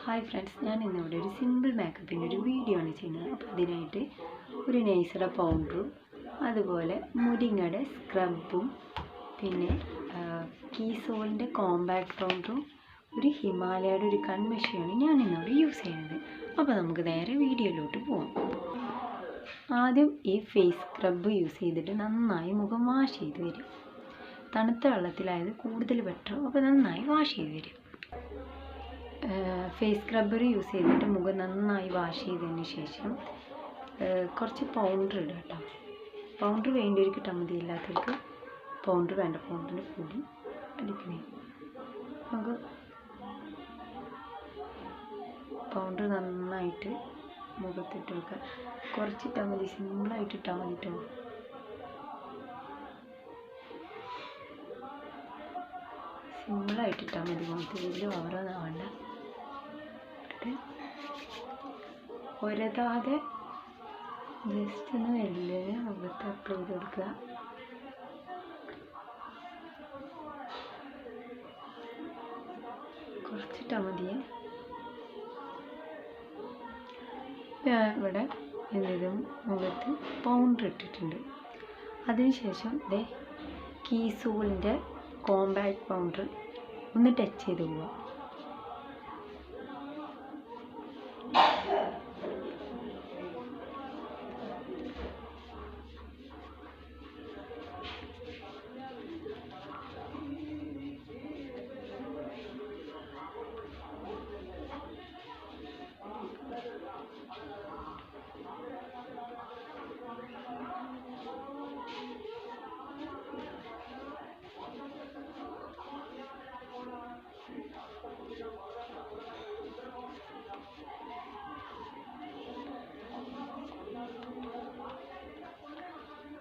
Hi friends, ഞാൻ ഇന്നിവിടെ ഒരു സിമ്പിൾ മേക്കപ്പിൻ്റെ ഒരു വീഡിയോ ആണ് ചെയ്യുന്നത്. അപ്പോൾ അതിനായിട്ട് ഒരു നൈസറ പൗഡറും അതുപോലെ മുരിങ്ങയുടെ സ്ക്രബും പിന്നെ കീസോളിൻ്റെ കോമ്പാക്ട് പൗഡറും ഒരു ഹിമാലയയുടെ ഒരു കൺമഷിയാണ് ഞാൻ ഇന്നിവിടെ യൂസ് ചെയ്യുന്നത്. അപ്പോൾ നമുക്ക് നേരെ വീഡിയോയിലോട്ട് പോകാം. ആദ്യം ഈ ഫേസ് സ്ക്രബ് യൂസ് ചെയ്തിട്ട് നന്നായി മുഖം വാഷ് ചെയ്ത് വരും. തണുത്ത വെള്ളത്തിലായത് കൂടുതൽ ബെറ്റർ. അപ്പോൾ നന്നായി വാഷ് ചെയ്ത് വരും. ഫേസ് സ്ക്രബ്ബർ യൂസ് ചെയ്തിട്ട് മുഖം നന്നായി വാഷ് ചെയ്തതിന് ശേഷം കുറച്ച് പൗഡർ ഇടുക കേട്ടോ. പൗഡർ വേണ്ടിയവർക്ക് ഇട്ടാൽ മതി, ഇല്ലാത്തവർക്ക് പൗഡർ വേണ്ട. പൗഡറിൻ്റെ പൊടി അടിക്കണേ. നമുക്ക് പൗഡർ നന്നായിട്ട് മുഖത്തിട്ട് വെക്കുക. കുറച്ചിട്ടാൽ മതി, സിമ്പിളായിട്ട് ഇട്ടാൽ മതി കേട്ടോ. സിമ്പിളായിട്ട് ഇട്ടാൽ മതി, മുഖത്ത് വലിയ ഓവറൊന്നും വേണ്ട. ഒരതാതെ ജസ്റ്റ് ഒന്ന് എല്ലിന് മുഖത്ത് അപ്ലൈ ചെയ്ത് കൊടുക്കുക. കുറച്ചിട്ടാൽ മതിയേ. ഞാൻ ഇവിടെ എന്തെങ്കിലും മുഖത്ത് പൗഡർ ഇട്ടിട്ടുണ്ട്. അതിനുശേഷം കീസോളിൻ്റെ കോമ്പാക്ട് പൗഡർ ഒന്ന് ടച്ച് ചെയ്ത് പോവുക.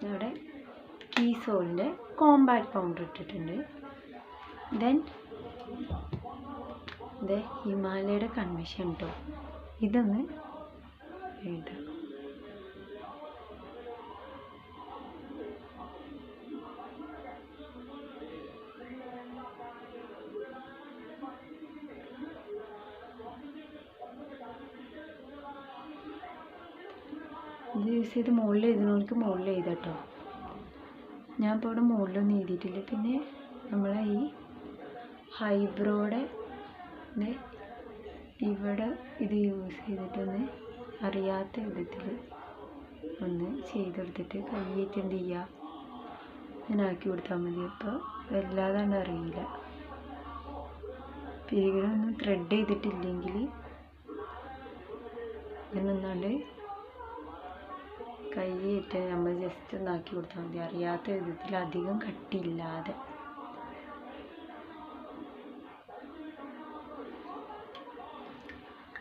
ഇവിടെ കീസോളിൻ്റെ കോമ്പാക്ട് പൗഡർ ഇട്ടിട്ടുണ്ട്. ദെൻ ഹിമാലയയുടെ കൺമഷി കേട്ടോ. ഇതൊന്ന് എഴുതാം. ഇത് യൂസ് ചെയ്ത് മുകളിൽ എഴുതുന്നവർക്ക് മുകളിൽ എഴുതാം കേട്ടോ. ഞാൻ ഇപ്പോൾ ഇവിടെ മുകളിലൊന്നും എഴുതിയിട്ടില്ല. പിന്നെ നമ്മളെ ഈ ഹൈബ്രോയുടെ ഇവിടെ ഇത് യൂസ് ചെയ്തിട്ടൊന്ന് അറിയാത്ത വിധത്തിൽ ഒന്ന് ചെയ്തെടുത്തിട്ട് കയ്യേറ്റ് എന്ത് ചെയ്യുക, ഇങ്ങനെ ആക്കി കൊടുത്താൽ മതി. അപ്പോൾ വല്ലാതാണ്ട് അറിയില്ല. പിരികളൊന്നും ത്രെഡ് ചെയ്തിട്ടില്ലെങ്കിൽ ഇങ്ങനൊന്നാണ്ട് കയ്യേറ്റ് നമ്മൾ ജസ്റ്റ് ഒന്നാക്കി കൊടുത്താൽ മതി, അറിയാത്ത വിധത്തിൽ, അധികം കട്ടിയില്ലാതെ.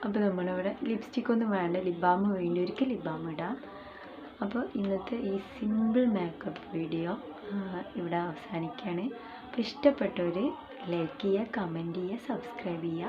അപ്പോൾ നമ്മളിവിടെ ലിപ്സ്റ്റിക്കൊന്നും വേണ്ട, ലിപ് ബാം വേണ്ടിയവർക്ക് ലിപ് ബാം ഇടാം. അപ്പോൾ ഇന്നത്തെ ഈ സിമ്പിൾ മേക്കപ്പ് വീഡിയോ ഇവിടെ അവസാനിക്കുകയാണ്. അപ്പോൾ ഇഷ്ടപ്പെട്ടവർ ലൈക്ക് ചെയ്യുക, കമൻറ്റ് ചെയ്യുക, സബ്സ്ക്രൈബ് ചെയ്യുക.